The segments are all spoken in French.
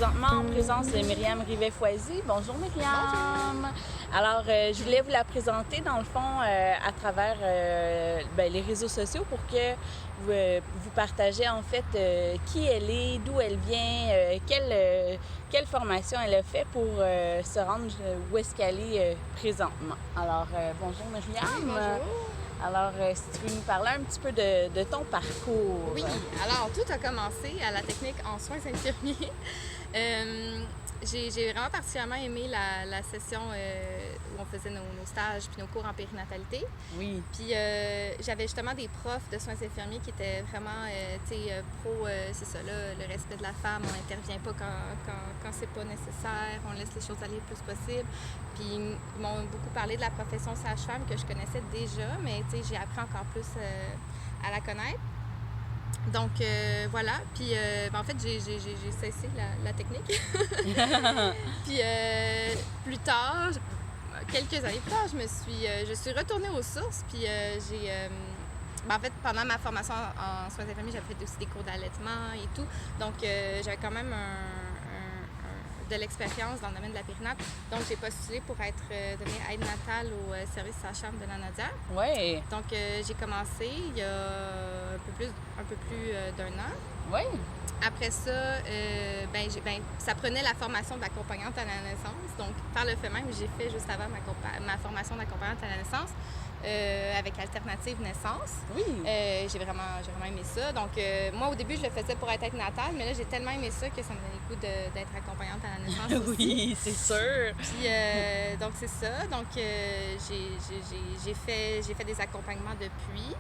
présentement en présence de Myriam Rivet-Foisy. Bonjour Myriam! Bonjour. Alors, je voulais vous la présenter dans le fond à travers les réseaux sociaux pour que vous partagez en fait qui elle est, d'où elle vient, quelle formation elle a fait pour se rendre où est-ce qu'elle est présentement. Alors, bonjour Myriam! Oui, bonjour! Alors, si tu veux nous parler un petit peu de ton parcours. Oui, alors tout a commencé à la technique en soins infirmiers. J'ai vraiment particulièrement aimé la session où on faisait nos stages puis nos cours en périnatalité. Oui. Puis j'avais justement des profs de soins infirmiers qui étaient vraiment, pro, c'est ça, là, le respect de la femme, on n'intervient pas quand c'est pas nécessaire, on laisse les choses aller le plus possible. Puis ils m'ont beaucoup parlé de la profession sage-femme que je connaissais déjà, mais j'ai appris encore plus à la connaître. Donc voilà, puis en fait j'ai cessé la technique. Puis plus tard, quelques années plus tard, je suis retournée aux sources, puis en fait pendant ma formation en soins infirmiers, j'avais fait aussi des cours d'allaitement et tout, donc j'avais quand même de l'expérience dans le domaine de la périnate. Donc, j'ai postulé pour devenir aide natale au service sage-femme de la Nadière. Oui. Donc, j'ai commencé il y a un peu plus d'un an. Oui. Après ça, ça prenait la formation d'accompagnante à la naissance. Donc, par le fait même, j'ai fait juste avant ma formation d'accompagnante à la naissance. Avec Alternative Naissance. Oui. J'ai vraiment aimé ça. Donc, moi, au début, je le faisais pour être aide natale, mais là, j'ai tellement aimé ça que ça me donnait le goût d'être accompagnante à la naissance aussi. Oui, c'est sûr. Puis, donc, c'est ça. Donc, j'ai fait des accompagnements depuis.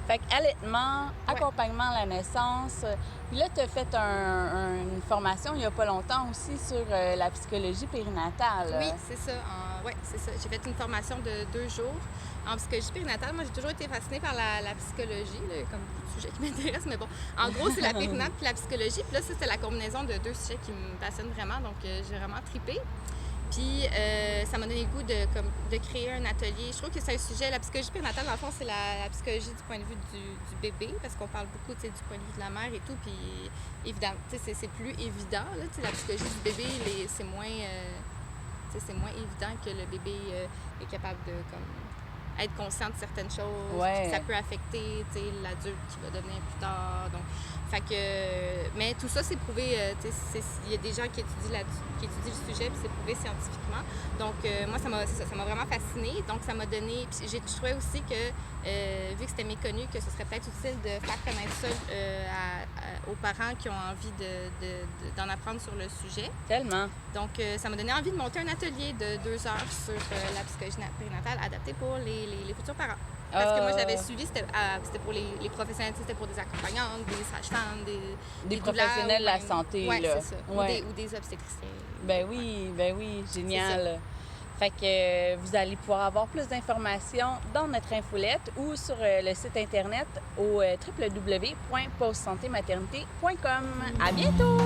Fait qu'allaitement, accompagnement à la naissance. Puis là, tu as fait une formation il n'y a pas longtemps aussi sur la psychologie périnatale. Oui, c'est ça. C'est ça. J'ai fait une formation de 2 jours en psychologie périnatale. Moi, j'ai toujours été fascinée par la psychologie, là, comme beaucoup de sujets qui m'intéressent. Mais bon, en gros, c'est la périnate puis la psychologie. Puis là, ça, c'était la combinaison de 2 sujets qui me passionnent vraiment. Donc, j'ai vraiment trippé. Puis, ça m'a donné le goût de créer un atelier. Je trouve que c'est un sujet, la psychologie périnatale, dans le fond, c'est la psychologie du point de vue du bébé, parce qu'on parle beaucoup du point de vue de la mère et tout. Puis, évidemment, c'est plus évident. Là, la psychologie du bébé, c'est moins évident que le bébé est capable de être conscient de certaines choses. Ouais. Ça peut affecter l'adulte qui va devenir plus tard. Donc, mais tout ça, c'est prouvé. Il y a des gens qui étudient le sujet, puis c'est prouvé scientifiquement. Donc, moi, ça m'a vraiment fascinée. Donc, ça m'a donné. Puis, je trouvais aussi que, vu que c'était méconnu, que ce serait peut-être utile de faire connaître ça aux parents qui ont envie d'en apprendre sur le sujet. Tellement. Donc, ça m'a donné envie de monter un atelier de 2 heures sur la psychologie périnatale adaptée pour les futurs parents. Parce que moi, j'avais suivi, c'était pour les professionnels, c'était pour des accompagnantes, des sages-femmes, des professionnels de la santé. Oui, là. c'est ça. Ouais. Ou des obstétriciens. Ben oui, génial. Fait que vous allez pouvoir avoir plus d'informations dans notre infolette ou sur le site internet au www.pausesantématernité.com. À bientôt!